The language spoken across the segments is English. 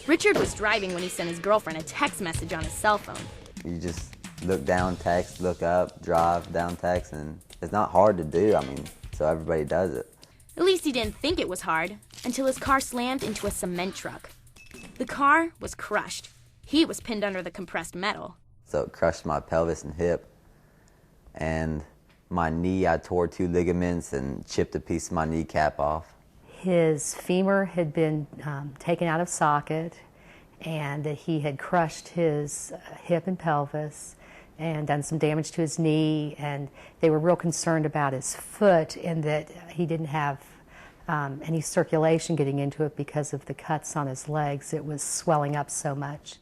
Richard was driving when he sent his girlfriend a text message on his cell phone. You just look down, text, look up, drive, down, text, and it's not hard to do. I mean, so everybody does it. At least he didn't think it was hard until his car slammed into a cement truck. The car was crushed. He was pinned under the compressed metal. So it crushed my pelvis and hip, and my knee, I tore 2 ligaments and chipped a piece of my kneecap off. His femur had been taken out of socket, and that he had crushed his hip and pelvis and done some damage to his knee, and they were real concerned about his foot and that he didn't have any circulation getting into it because of the cuts on his legs. It was swelling up so much.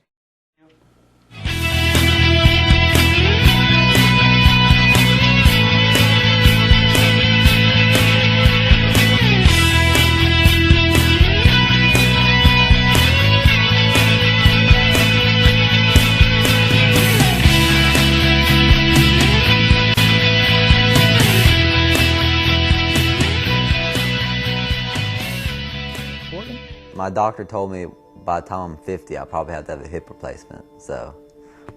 My doctor told me by the time I'm 50, I'll probably have to have a hip replacement. So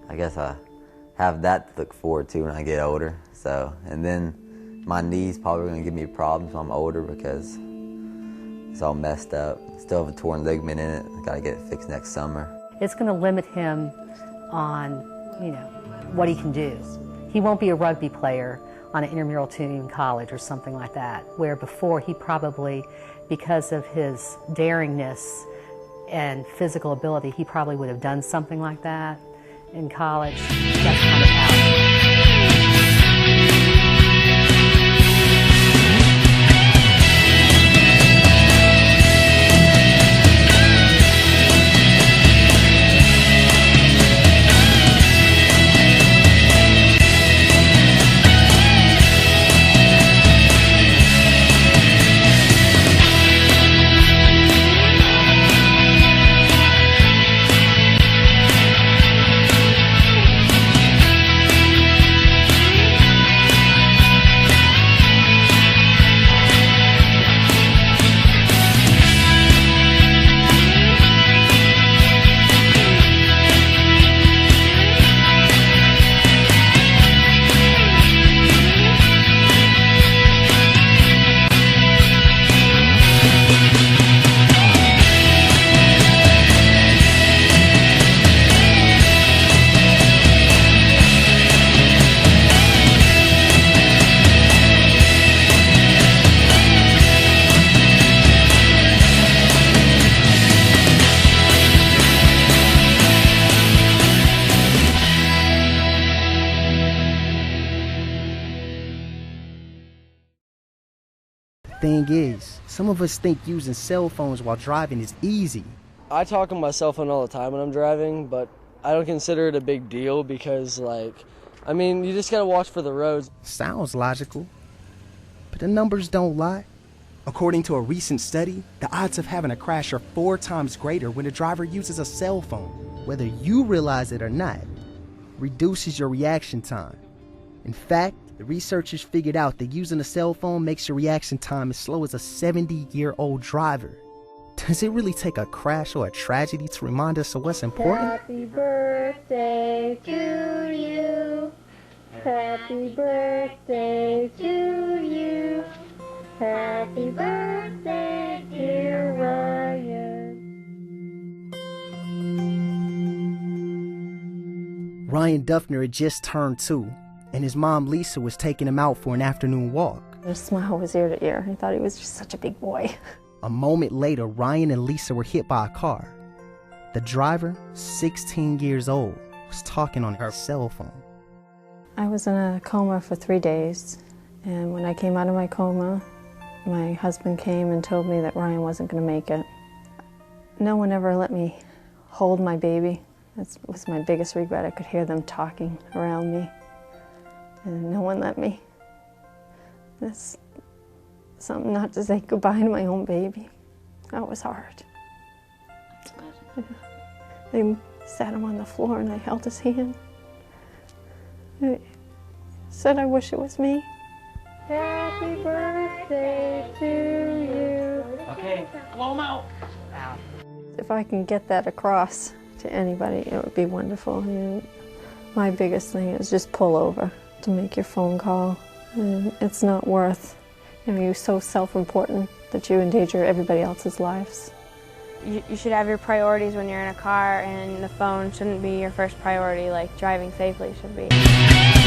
I guess I have that to look forward to when I get older. So, and then my knee's probably going to give me problems when I'm older because it's all messed up. Still have a torn ligament in it. Got to get it fixed next summer. It's going to limit him on, what he can do. He won't be a rugby player on an intramural team in college or something like that, where before he probably, because of his daringness and physical ability, he probably would have done something like that in college. That's kind of out. Thing is, some of us think using cell phones while driving is easy. I talk on my cell phone all the time when I'm driving, but I don't consider it a big deal because, you just gotta watch for the roads. Sounds logical, but the numbers don't lie. According to a recent study, the odds of having a crash are 4 times greater when a driver uses a cell phone. Whether you realize it or not, reduces your reaction time. In fact, the researchers figured out that using a cell phone makes your reaction time as slow as a 70-year-old driver. Does it really take a crash or a tragedy to remind us of what's important? Happy birthday to you. Happy birthday to you. Happy birthday, dear Ryan. Ryan Duffner had just turned 2. And his mom, Lisa, was taking him out for an afternoon walk. His smile was ear to ear. I thought he was just such a big boy. A moment later, Ryan and Lisa were hit by a car. The driver, 16 years old, was talking on her cell phone. I was in a coma for 3 days, and when I came out of my coma, my husband came and told me that Ryan wasn't going to make it. No one ever let me hold my baby. That was my biggest regret. I could hear them talking around me. And no one let me. That's something not to say goodbye to my own baby. That was hard. They sat him on the floor and I held his hand. I said, I wish it was me. Happy birthday to you. Okay, blow him out. If I can get that across to anybody, it would be wonderful. And my biggest thing is just pull over to make your phone call. And it's not worth, you're so self-important that you endanger everybody else's lives. You should have your priorities when you're in a car, and the phone shouldn't be your first priority like driving safely should be.